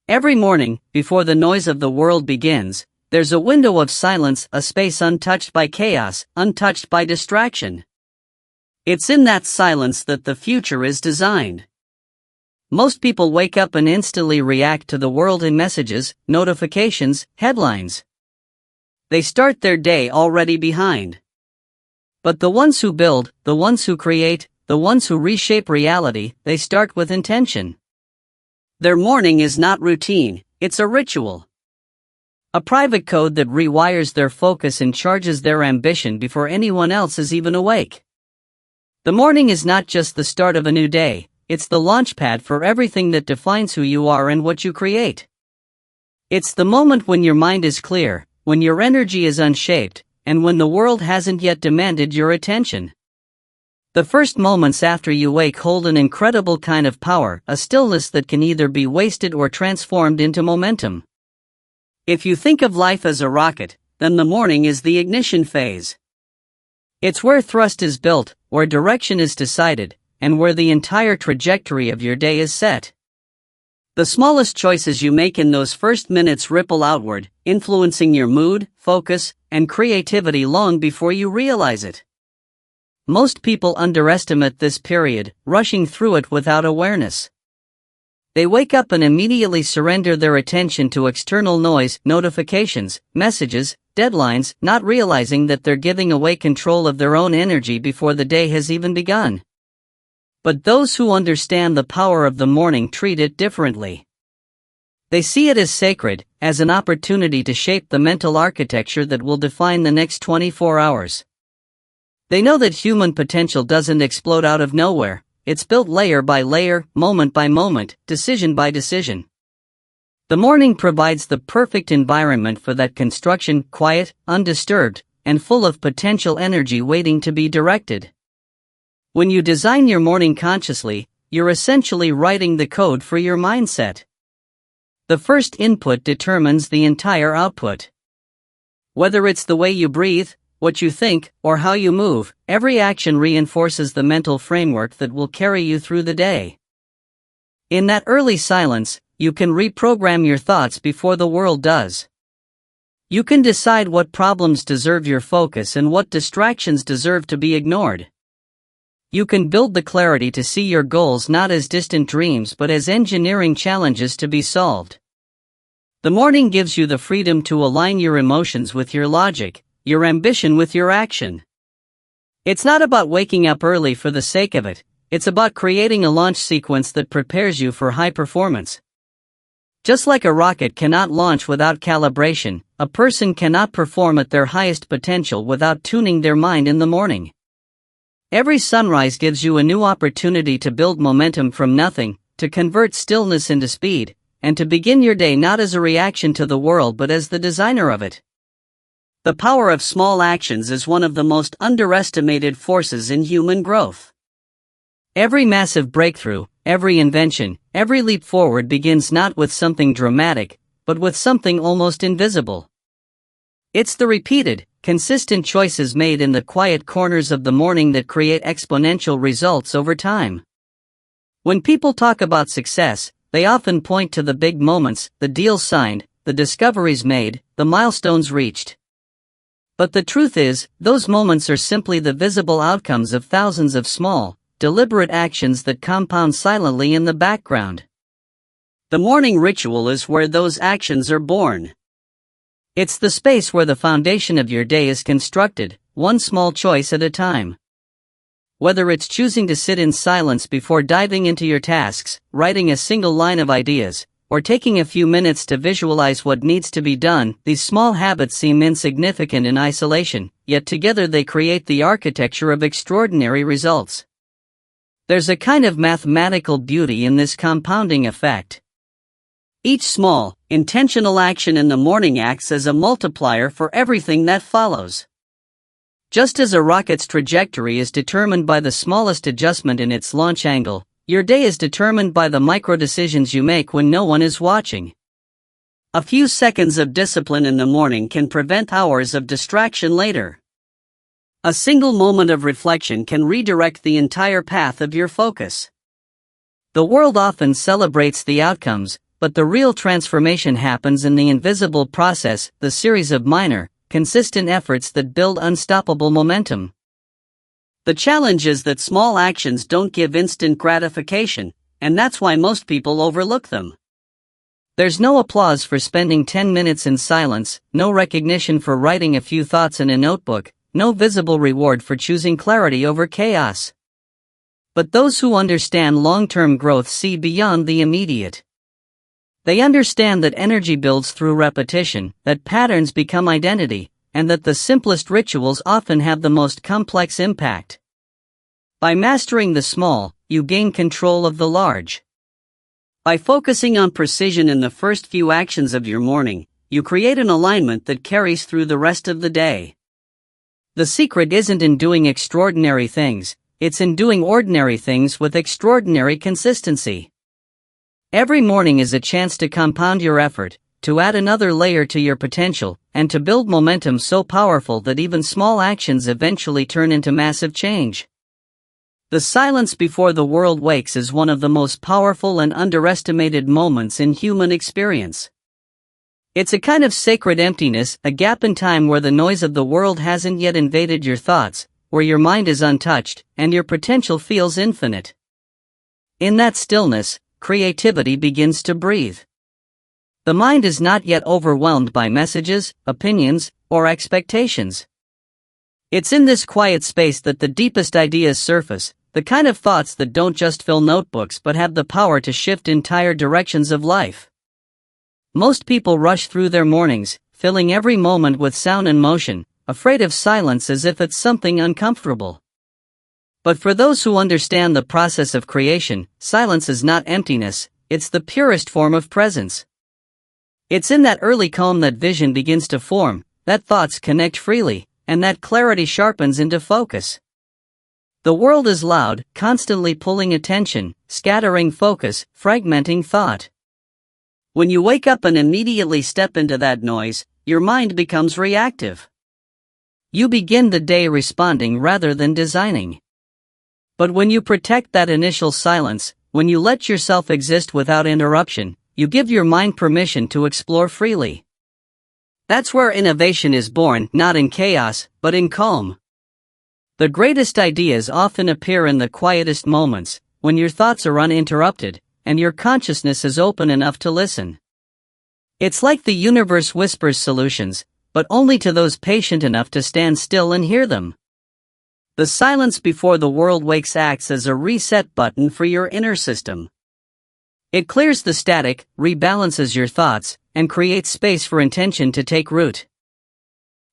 Every morning, before the noise of the world begins, there's a window of silence, a space untouched by chaos, untouched by distraction. It's in that silence that the future is designed. Most people wake up and instantly react to the world in messages, notifications, headlines. They start their day already behind. But the ones who build, the ones who create, the ones who reshape reality, they start with intention. Their morning is not routine, it's a ritual. A private code that rewires their focus and charges their ambition before anyone else is even awake. The morning is not just the start of a new day, it's the launchpad for everything that defines who you are and what you create. It's the moment when your mind is clear, when your energy is unshaped, and when the world hasn't yet demanded your attention. The first moments after you wake hold an incredible kind of power, a stillness that can either be wasted or transformed into momentum. If you think of life as a rocket, then the morning is the ignition phase. It's where thrust is built, where direction is decided, and where the entire trajectory of your day is set. The smallest choices you make in those first minutes ripple outward, influencing your mood, focus, and creativity long before you realize it. Most people underestimate this period, rushing through it without awareness. They wake up and immediately surrender their attention to external noise, notifications, messages, deadlines, not realizing that they're giving away control of their own energy before the day has even begun. But those who understand the power of the morning treat it differently. They see it as sacred, as an opportunity to shape the mental architecture that will define the next 24 hours. They know that human potential doesn't explode out of nowhere, it's built layer by layer, moment by moment, decision by decision. The morning provides the perfect environment for that construction, quiet, undisturbed, and full of potential energy waiting to be directed. When you design your morning consciously, you're essentially writing the code for your mindset. The first input determines the entire output. Whether it's the way you breathe, what you think, or how you move, every action reinforces the mental framework that will carry you through the day. In that early silence, you can reprogram your thoughts before the world does. You can decide what problems deserve your focus and what distractions deserve to be ignored. You can build the clarity to see your goals not as distant dreams but as engineering challenges to be solved. The morning gives you the freedom to align your emotions with your logic, your ambition with your action. It's not about waking up early for the sake of it, it's about creating a launch sequence that prepares you for high performance. Just like a rocket cannot launch without calibration, a person cannot perform at their highest potential without tuning their mind in the morning. Every sunrise gives you a new opportunity to build momentum from nothing, to convert stillness into speed, and to begin your day not as a reaction to the world but as the designer of it. The power of small actions is one of the most underestimated forces in human growth. Every massive breakthrough, every invention, every leap forward begins not with something dramatic, but with something almost invisible. It's the repeated, consistent choices made in the quiet corners of the morning that create exponential results over time. When people talk about success, they often point to the big moments, the deals signed, the discoveries made, the milestones reached. But the truth is, those moments are simply the visible outcomes of thousands of small, deliberate actions that compound silently in the background. The morning ritual is where those actions are born. It's the space where the foundation of your day is constructed, one small choice at a time. Whether it's choosing to sit in silence before diving into your tasks, writing a single line of ideas, or taking a few minutes to visualize what needs to be done, these small habits seem insignificant in isolation, yet together they create the architecture of extraordinary results. There's a kind of mathematical beauty in this compounding effect. Each small, intentional action in the morning acts as a multiplier for everything that follows. Just as a rocket's trajectory is determined by the smallest adjustment in its launch angle, your day is determined by the micro-decisions you make when no one is watching. A few seconds of discipline in the morning can prevent hours of distraction later. A single moment of reflection can redirect the entire path of your focus. The world often celebrates the outcomes, but the real transformation happens in the invisible process, the series of minor, consistent efforts that build unstoppable momentum. The challenge is that small actions don't give instant gratification, and that's why most people overlook them. There's no applause for spending 10 minutes in silence, no recognition for writing a few thoughts in a notebook, no visible reward for choosing clarity over chaos. But those who understand long-term growth see beyond the immediate. They understand that energy builds through repetition, that patterns become identity, and that the simplest rituals often have the most complex impact. By mastering the small, you gain control of the large. By focusing on precision in the first few actions of your morning, you create an alignment that carries through the rest of the day. The secret isn't in doing extraordinary things, it's in doing ordinary things with extraordinary consistency. Every morning is a chance to compound your effort, to add another layer to your potential, and to build momentum so powerful that even small actions eventually turn into massive change. The silence before the world wakes is one of the most powerful and underestimated moments in human experience. It's a kind of sacred emptiness, a gap in time where the noise of the world hasn't yet invaded your thoughts, where your mind is untouched, and your potential feels infinite. In that stillness, creativity begins to breathe. The mind is not yet overwhelmed by messages, opinions, or expectations. It's in this quiet space that the deepest ideas surface, the kind of thoughts that don't just fill notebooks but have the power to shift entire directions of life. Most people rush through their mornings, filling every moment with sound and motion, afraid of silence as if it's something uncomfortable. But for those who understand the process of creation, silence is not emptiness, it's the purest form of presence. It's in that early calm that vision begins to form, that thoughts connect freely, and that clarity sharpens into focus. The world is loud, constantly pulling attention, scattering focus, fragmenting thought. When you wake up and immediately step into that noise, your mind becomes reactive. You begin the day responding rather than designing. But when you protect that initial silence, when you let yourself exist without interruption, you give your mind permission to explore freely. That's where innovation is born, not in chaos, but in calm. The greatest ideas often appear in the quietest moments, when your thoughts are uninterrupted, and your consciousness is open enough to listen. It's like the universe whispers solutions, but only to those patient enough to stand still and hear them. The silence before the world wakes acts as a reset button for your inner system. It clears the static, rebalances your thoughts, and creates space for intention to take root.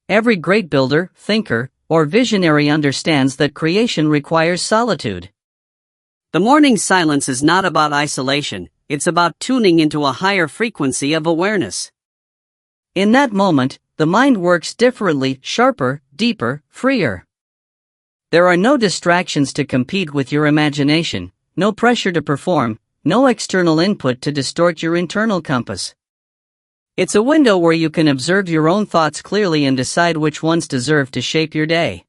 Every great builder, thinker, or visionary understands that creation requires solitude. The morning silence is not about isolation, it's about tuning into a higher frequency of awareness. In that moment, the mind works differently, sharper, deeper, freer. There are no distractions to compete with your imagination, no pressure to perform, no external input to distort your internal compass. It's a window where you can observe your own thoughts clearly and decide which ones deserve to shape your day.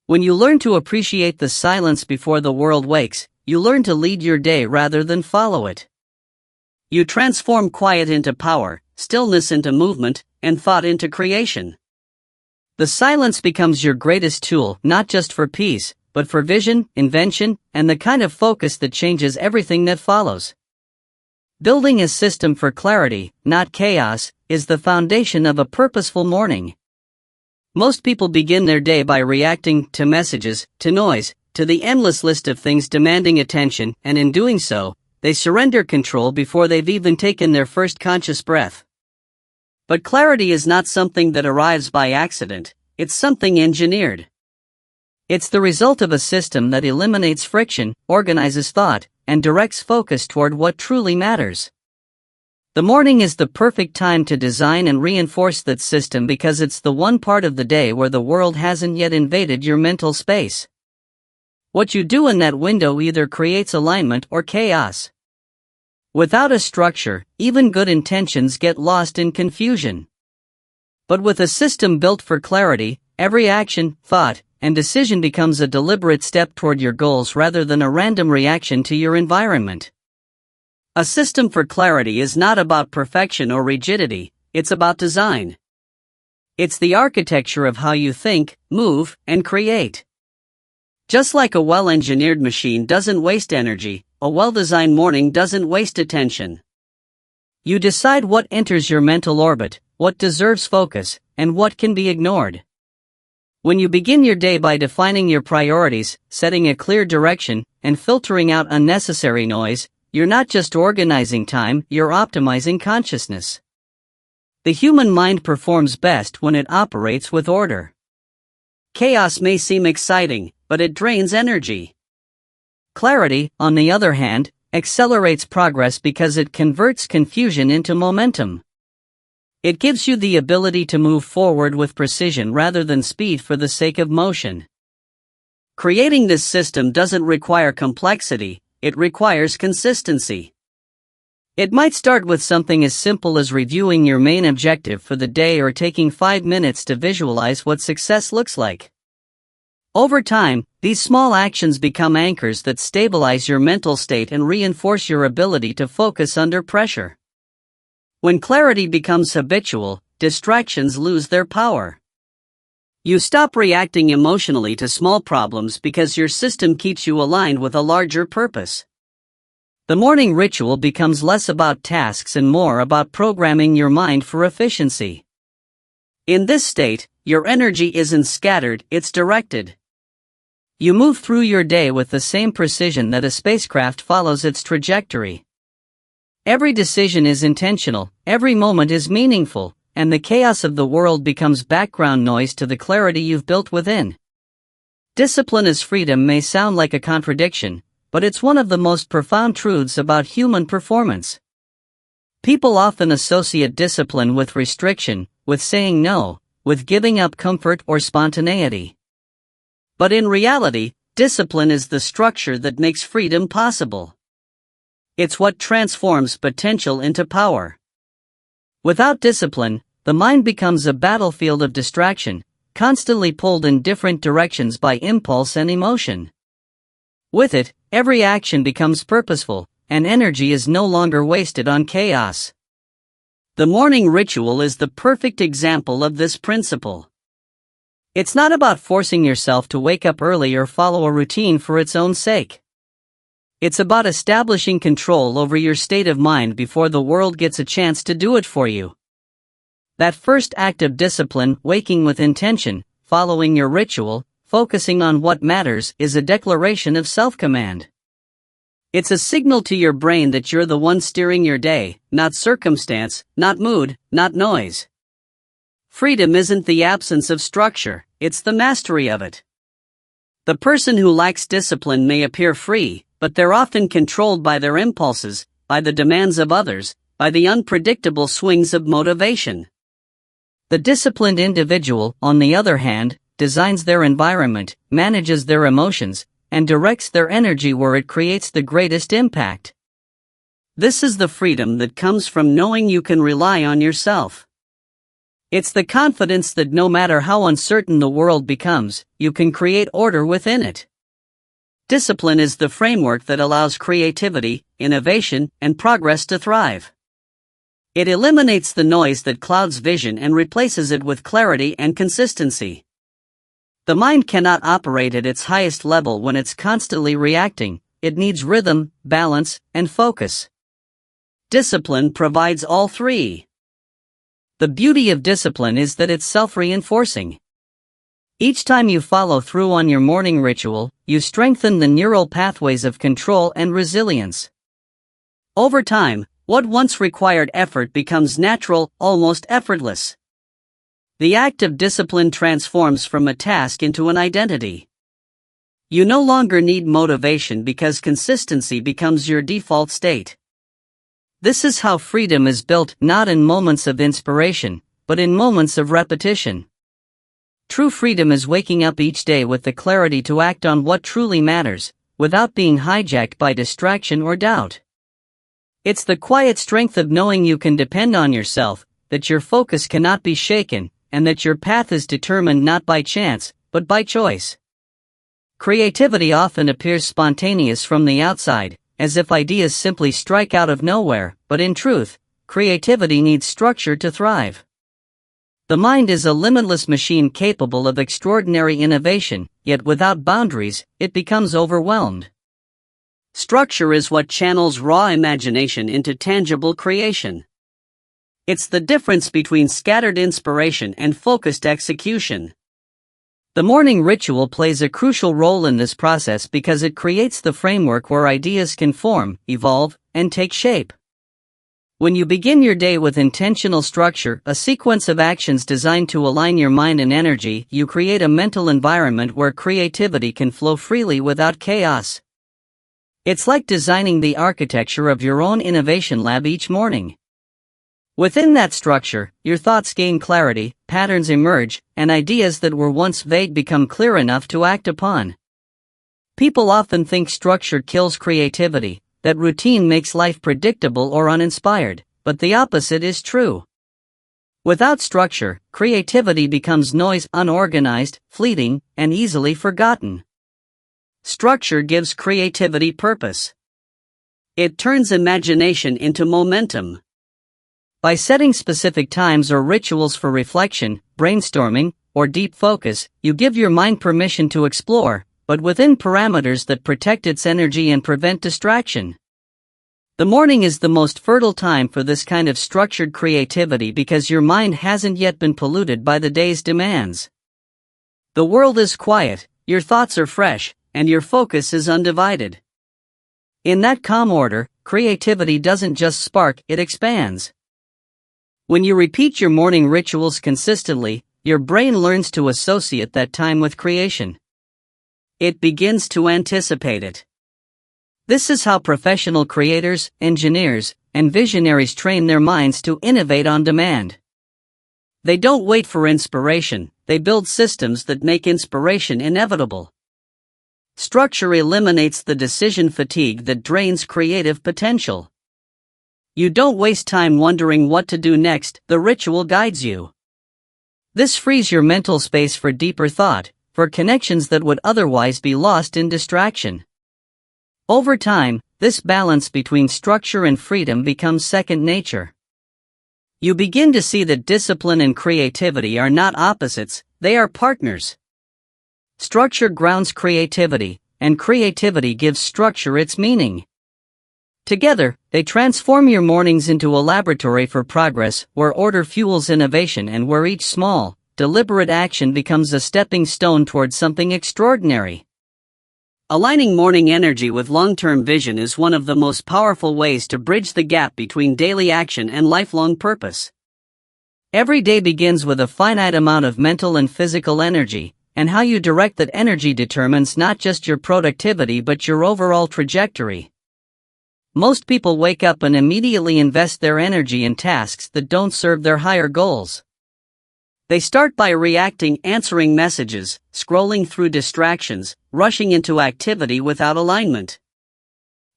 When you learn to appreciate the silence before the world wakes, you learn to lead your day rather than follow it. You transform quiet into power, stillness into movement, and thought into creation. The silence becomes your greatest tool, not just for peace, but for vision, invention, and the kind of focus that changes everything that follows. Building a system for clarity, not chaos, is the foundation of a purposeful morning. Most people begin their day by reacting to messages, to noise, to the endless list of things demanding attention, and in doing so, they surrender control before they've even taken their first conscious breath. But clarity is not something that arrives by accident, it's something engineered. It's the result of a system that eliminates friction, organizes thought, and directs focus toward what truly matters. The morning is the perfect time to design and reinforce that system because it's the one part of the day where the world hasn't yet invaded your mental space. What you do in that window either creates alignment or chaos. Without a structure, even good intentions get lost in confusion. But with a system built for clarity, every action, thought, and decision becomes a deliberate step toward your goals rather than a random reaction to your environment. A system for clarity is not about perfection or rigidity, it's about design. It's the architecture of how you think, move, and create. Just like a well-engineered machine doesn't waste energy, a well-designed morning doesn't waste attention. You decide what enters your mental orbit, what deserves focus, and what can be ignored. When you begin your day by defining your priorities, setting a clear direction, and filtering out unnecessary noise, you're not just organizing time, you're optimizing consciousness. The human mind performs best when it operates with order. Chaos may seem exciting, but it drains energy. Clarity, on the other hand, accelerates progress because it converts confusion into momentum. It gives you the ability to move forward with precision rather than speed for the sake of motion. Creating this system doesn't require complexity, it requires consistency. It might start with something as simple as reviewing your main objective for the day or taking 5 minutes to visualize what success looks like. Over time, these small actions become anchors that stabilize your mental state and reinforce your ability to focus under pressure. When clarity becomes habitual, distractions lose their power. You stop reacting emotionally to small problems because your system keeps you aligned with a larger purpose. The morning ritual becomes less about tasks and more about programming your mind for efficiency. In this state, your energy isn't scattered, it's directed. You move through your day with the same precision that a spacecraft follows its trajectory. Every decision is intentional, every moment is meaningful, and the chaos of the world becomes background noise to the clarity you've built within. Discipline as freedom may sound like a contradiction, but it's one of the most profound truths about human performance. People often associate discipline with restriction, with saying no, with giving up comfort or spontaneity. But in reality, discipline is the structure that makes freedom possible. It's what transforms potential into power. Without discipline, the mind becomes a battlefield of distraction, constantly pulled in different directions by impulse and emotion. With it, every action becomes purposeful, and energy is no longer wasted on chaos. The morning ritual is the perfect example of this principle. It's not about forcing yourself to wake up early or follow a routine for its own sake. It's about establishing control over your state of mind before the world gets a chance to do it for you. That first act of discipline, waking with intention, following your ritual, focusing on what matters, is a declaration of self-command. It's a signal to your brain that you're the one steering your day, not circumstance, not mood, not noise. Freedom isn't the absence of structure, it's the mastery of it. The person who lacks discipline may appear free, but they're often controlled by their impulses, by the demands of others, by the unpredictable swings of motivation. The disciplined individual, on the other hand, designs their environment, manages their emotions, and directs their energy where it creates the greatest impact. This is the freedom that comes from knowing you can rely on yourself. It's the confidence that no matter how uncertain the world becomes, you can create order within it. Discipline is the framework that allows creativity, innovation, and progress to thrive. It eliminates the noise that clouds vision and replaces it with clarity and consistency. The mind cannot operate at its highest level when it's constantly reacting. It needs rhythm, balance, and focus. Discipline provides all three. The beauty of discipline is that it's self-reinforcing. Each time you follow through on your morning ritual, you strengthen the neural pathways of control and resilience. Over time, what once required effort becomes natural, almost effortless. The act of discipline transforms from a task into an identity. You no longer need motivation because consistency becomes your default state. This is how freedom is built, not in moments of inspiration, but in moments of repetition. True freedom is waking up each day with the clarity to act on what truly matters, without being hijacked by distraction or doubt. It's the quiet strength of knowing you can depend on yourself, that your focus cannot be shaken, and that your path is determined not by chance, but by choice. Creativity often appears spontaneous from the outside, as if ideas simply strike out of nowhere, but in truth, creativity needs structure to thrive. The mind is a limitless machine capable of extraordinary innovation, yet without boundaries, it becomes overwhelmed. Structure is what channels raw imagination into tangible creation. It's the difference between scattered inspiration and focused execution. The morning ritual plays a crucial role in this process because it creates the framework where ideas can form, evolve, and take shape. When you begin your day with intentional structure, a sequence of actions designed to align your mind and energy, you create a mental environment where creativity can flow freely without chaos. It's like designing the architecture of your own innovation lab each morning. Within that structure, your thoughts gain clarity, patterns emerge, and ideas that were once vague become clear enough to act upon. People often think structure kills creativity, that routine makes life predictable or uninspired, but the opposite is true. Without structure, creativity becomes noise, unorganized, fleeting, and easily forgotten. Structure gives creativity purpose. It turns imagination into momentum. By setting specific times or rituals for reflection, brainstorming, or deep focus, you give your mind permission to explore, but within parameters that protect its energy and prevent distraction. The morning is the most fertile time for this kind of structured creativity because your mind hasn't yet been polluted by the day's demands. The world is quiet, your thoughts are fresh, and your focus is undivided. In that calm order, creativity doesn't just spark, it expands. When you repeat your morning rituals consistently, your brain learns to associate that time with creation. It begins to anticipate it. This is how professional creators, engineers, and visionaries train their minds to innovate on demand. They don't wait for inspiration, they build systems that make inspiration inevitable. Structure eliminates the decision fatigue that drains creative potential. You don't waste time wondering what to do next, the ritual guides you. This frees your mental space for deeper thought, for connections that would otherwise be lost in distraction. Over time, this balance between structure and freedom becomes second nature. You begin to see that discipline and creativity are not opposites, they are partners. Structure grounds creativity, and creativity gives structure its meaning. Together, they transform your mornings into a laboratory for progress, where order fuels innovation and where each small, deliberate action becomes a stepping stone towards something extraordinary. Aligning morning energy with long-term vision is one of the most powerful ways to bridge the gap between daily action and lifelong purpose. Every day begins with a finite amount of mental and physical energy, and how you direct that energy determines not just your productivity but your overall trajectory. Most people wake up and immediately invest their energy in tasks that don't serve their higher goals. They start by reacting, answering messages, scrolling through distractions, rushing into activity without alignment.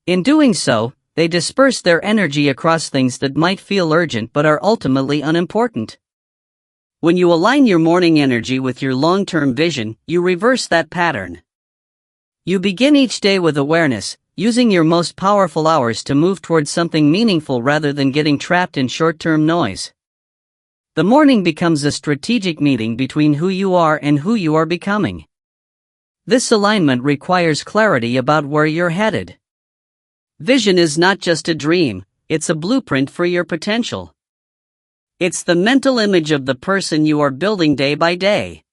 In doing so, they disperse their energy across things that might feel urgent but are ultimately unimportant. When you align your morning energy with your long-term vision, you reverse that pattern. You begin each day with awareness, using your most powerful hours to move towards something meaningful rather than getting trapped in short-term noise. The morning becomes a strategic meeting between who you are and who you are becoming. This alignment requires clarity about where you're headed. Vision is not just a dream, it's a blueprint for your potential. It's the mental image of the person you are building day by day.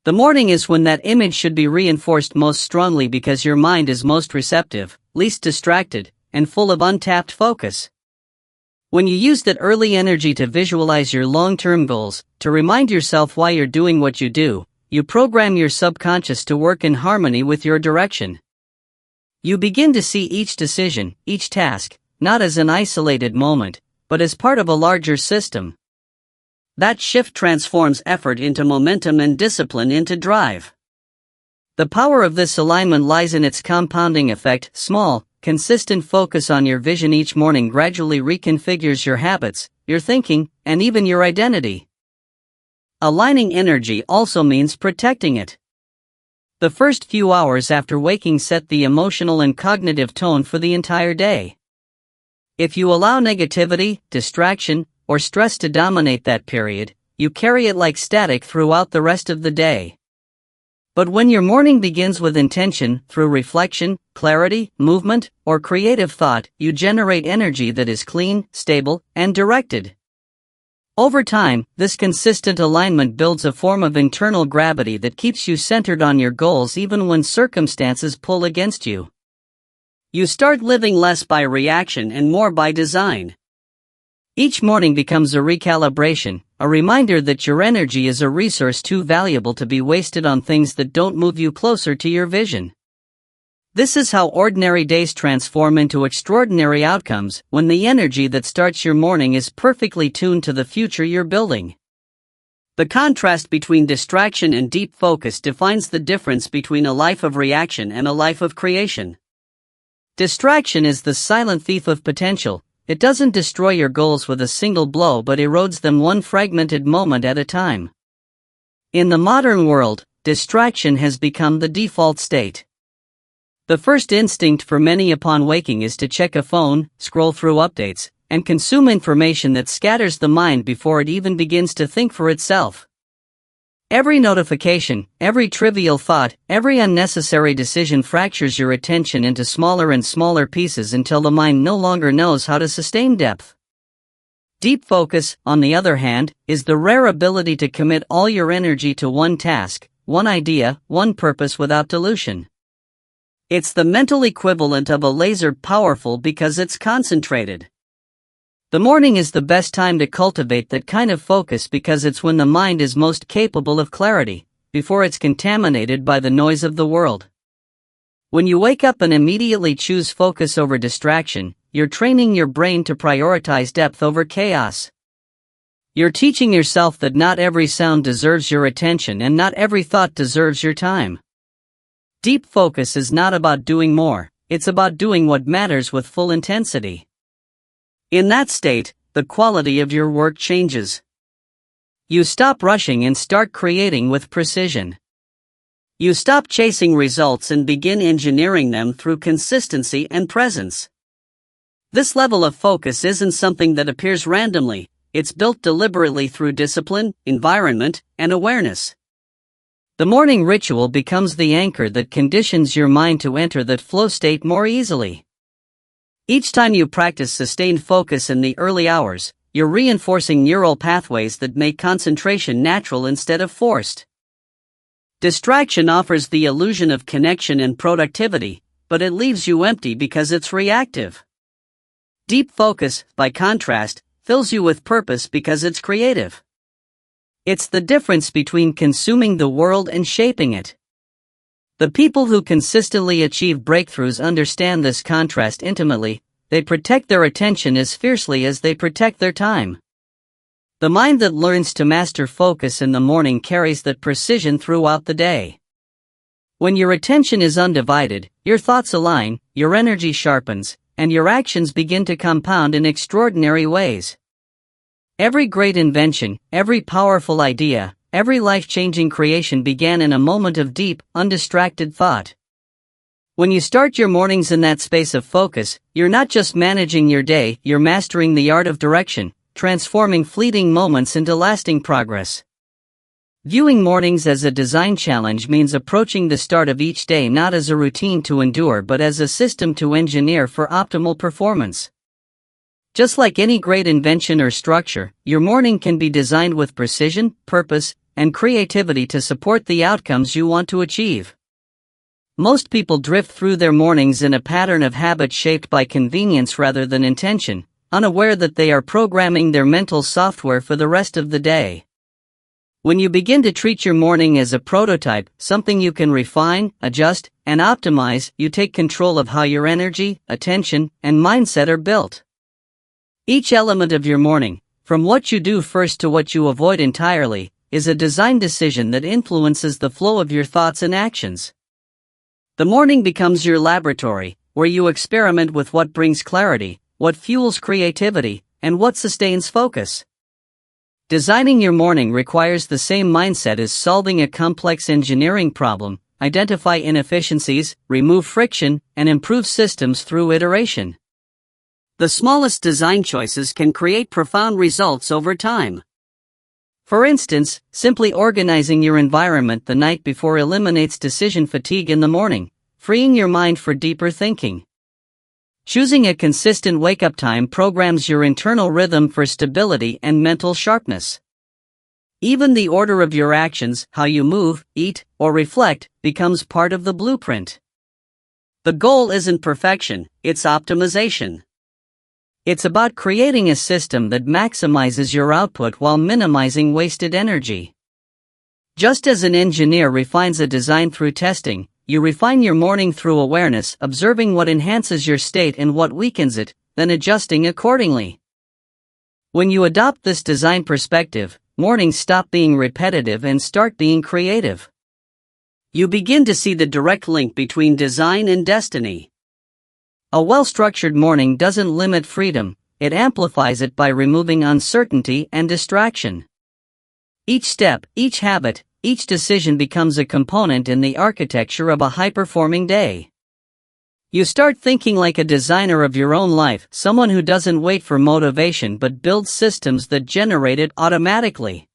The morning is when that image should be reinforced most strongly because your mind is most receptive, least distracted, and full of untapped focus. When you use that early energy to visualize your long-term goals, to remind yourself why you're doing what you do, you program your subconscious to work in harmony with your direction. You begin to see each decision, each task, not as an isolated moment, but as part of a larger system. That shift transforms effort into momentum and discipline into drive. The power of this alignment lies in its compounding effect. Small, consistent focus on your vision each morning gradually reconfigures your habits, your thinking, and even your identity. Aligning energy also means protecting it. The first few hours after waking set the emotional and cognitive tone for the entire day. If you allow negativity, distraction, or stress to dominate that period, you carry it like static throughout the rest of the day. But when your morning begins with intention, through reflection, clarity, movement, or creative thought, you generate energy that is clean, stable, and directed. Over time, this consistent alignment builds a form of internal gravity that keeps you centered on your goals even when circumstances pull against you. You start living less by reaction and more by design. Each morning becomes a recalibration, a reminder that your energy is a resource too valuable to be wasted on things that don't move you closer to your vision. This is how ordinary days transform into extraordinary outcomes, when the energy that starts your morning is perfectly tuned to the future you're building. The contrast between distraction and deep focus defines the difference between a life of reaction and a life of creation. Distraction is the silent thief of potential. It doesn't destroy your goals with a single blow but erodes them one fragmented moment at a time. In the modern world, distraction has become the default state. The first instinct for many upon waking is to check a phone, scroll through updates, and consume information that scatters the mind before it even begins to think for itself. Every notification, every trivial thought, every unnecessary decision fractures your attention into smaller and smaller pieces until the mind no longer knows how to sustain depth. Deep focus, on the other hand, is the rare ability to commit all your energy to one task, one idea, one purpose without dilution. It's the mental equivalent of a laser, powerful because it's concentrated. The morning is the best time to cultivate that kind of focus because it's when the mind is most capable of clarity, before it's contaminated by the noise of the world. When you wake up and immediately choose focus over distraction, you're training your brain to prioritize depth over chaos. You're teaching yourself that not every sound deserves your attention and not every thought deserves your time. Deep focus is not about doing more, it's about doing what matters with full intensity. In that state, the quality of your work changes. You stop rushing and start creating with precision. You stop chasing results and begin engineering them through consistency and presence. This level of focus isn't something that appears randomly, it's built deliberately through discipline, environment, and awareness. The morning ritual becomes the anchor that conditions your mind to enter that flow state more easily. Each time you practice sustained focus in the early hours, you're reinforcing neural pathways that make concentration natural instead of forced. Distraction offers the illusion of connection and productivity, but it leaves you empty because it's reactive. Deep focus, by contrast, fills you with purpose because it's creative. It's the difference between consuming the world and shaping it. The people who consistently achieve breakthroughs understand this contrast intimately. They protect their attention as fiercely as they protect their time. The mind that learns to master focus in the morning carries that precision throughout the day. When your attention is undivided, your thoughts align, your energy sharpens, and your actions begin to compound in extraordinary ways. Every great invention, every powerful idea, every life-changing creation began in a moment of deep, undistracted thought. When you start your mornings in that space of focus, you're not just managing your day, you're mastering the art of direction, transforming fleeting moments into lasting progress. Viewing mornings as a design challenge means approaching the start of each day not as a routine to endure but as a system to engineer for optimal performance. Just like any great invention or structure, your morning can be designed with precision, purpose, and creativity to support the outcomes you want to achieve. Most people drift through their mornings in a pattern of habit shaped by convenience rather than intention, unaware that they are programming their mental software for the rest of the day. When you begin to treat your morning as a prototype, something you can refine, adjust, and optimize, you take control of how your energy, attention, and mindset are built. Each element of your morning, from what you do first to what you avoid entirely, is a design decision that influences the flow of your thoughts and actions. The morning becomes your laboratory, where you experiment with what brings clarity, what fuels creativity, and what sustains focus. Designing your morning requires the same mindset as solving a complex engineering problem, identify inefficiencies, remove friction, and improve systems through iteration. The smallest design choices can create profound results over time. For instance, simply organizing your environment the night before eliminates decision fatigue in the morning, freeing your mind for deeper thinking. Choosing a consistent wake-up time programs your internal rhythm for stability and mental sharpness. Even the order of your actions, how you move, eat, or reflect, becomes part of the blueprint. The goal isn't perfection, it's optimization. It's about creating a system that maximizes your output while minimizing wasted energy. Just as an engineer refines a design through testing, you refine your morning through awareness, observing what enhances your state and what weakens it, then adjusting accordingly. When you adopt this design perspective, mornings stop being repetitive and start being creative. You begin to see the direct link between design and destiny. A well-structured morning doesn't limit freedom, it amplifies it by removing uncertainty and distraction. Each step, each habit, each decision becomes a component in the architecture of a high-performing day. You start thinking like a designer of your own life, someone who doesn't wait for motivation but builds systems that generate it automatically.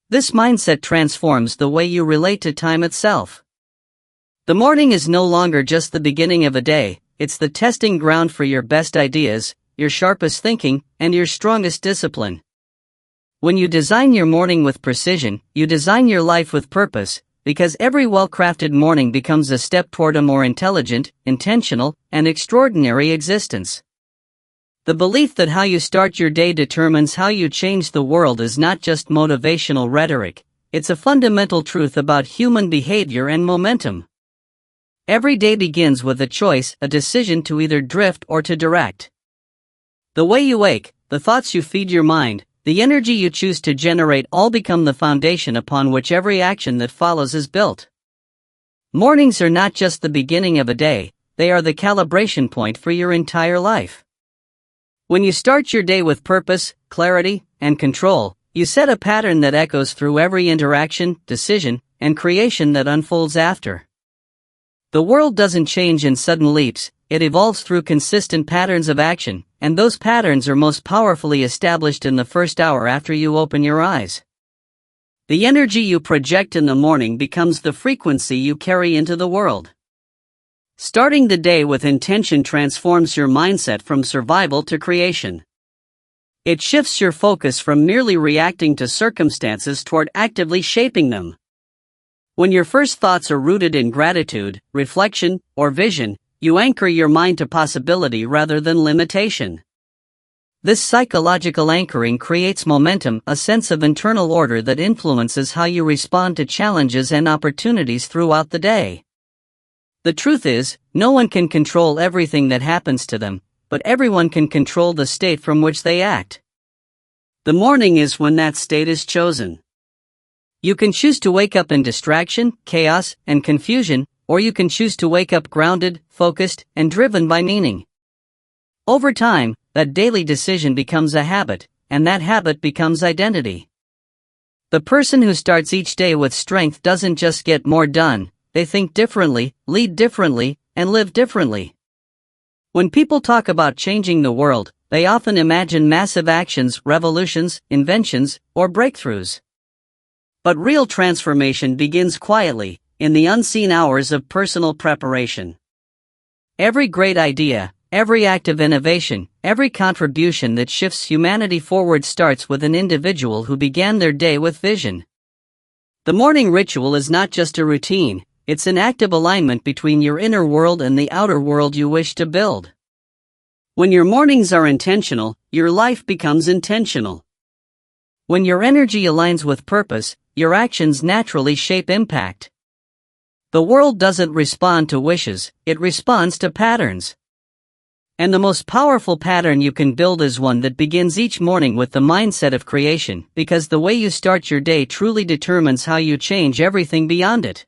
This mindset transforms the way you relate to time itself. The morning is no longer just the beginning of a day, it's the testing ground for your best ideas, your sharpest thinking, and your strongest discipline. When you design your morning with precision, you design your life with purpose, because every well-crafted morning becomes a step toward a more intelligent, intentional, and extraordinary existence. The belief that how you start your day determines how you change the world is not just motivational rhetoric, it's a fundamental truth about human behavior and momentum. Every day begins with a choice, a decision to either drift or to direct. The way you wake, the thoughts you feed your mind, the energy you choose to generate all become the foundation upon which every action that follows is built. Mornings are not just the beginning of a day, they are the calibration point for your entire life. When you start your day with purpose, clarity, and control, you set a pattern that echoes through every interaction, decision, and creation that unfolds after. The world doesn't change in sudden leaps, it evolves through consistent patterns of action, and those patterns are most powerfully established in the first hour after you open your eyes. The energy you project in the morning becomes the frequency you carry into the world. Starting the day with intention transforms your mindset from survival to creation. It shifts your focus from merely reacting to circumstances toward actively shaping them. When your first thoughts are rooted in gratitude, reflection, or vision, you anchor your mind to possibility rather than limitation. This psychological anchoring creates momentum, a sense of internal order that influences how you respond to challenges and opportunities throughout the day. The truth is, no one can control everything that happens to them, but everyone can control the state from which they act. The morning is when that state is chosen. You can choose to wake up in distraction, chaos, and confusion, or you can choose to wake up grounded, focused, and driven by meaning. Over time, that daily decision becomes a habit, and that habit becomes identity. The person who starts each day with strength doesn't just get more done, they think differently, lead differently, and live differently. When people talk about changing the world, they often imagine massive actions, revolutions, inventions, or breakthroughs. But real transformation begins quietly, in the unseen hours of personal preparation. Every great idea, every act of innovation, every contribution that shifts humanity forward starts with an individual who began their day with vision. The morning ritual is not just a routine, it's an active alignment between your inner world and the outer world you wish to build. When your mornings are intentional, your life becomes intentional. When your energy aligns with purpose, your actions naturally shape impact. The world doesn't respond to wishes, it responds to patterns. And the most powerful pattern you can build is one that begins each morning with the mindset of creation, because the way you start your day truly determines how you change everything beyond it.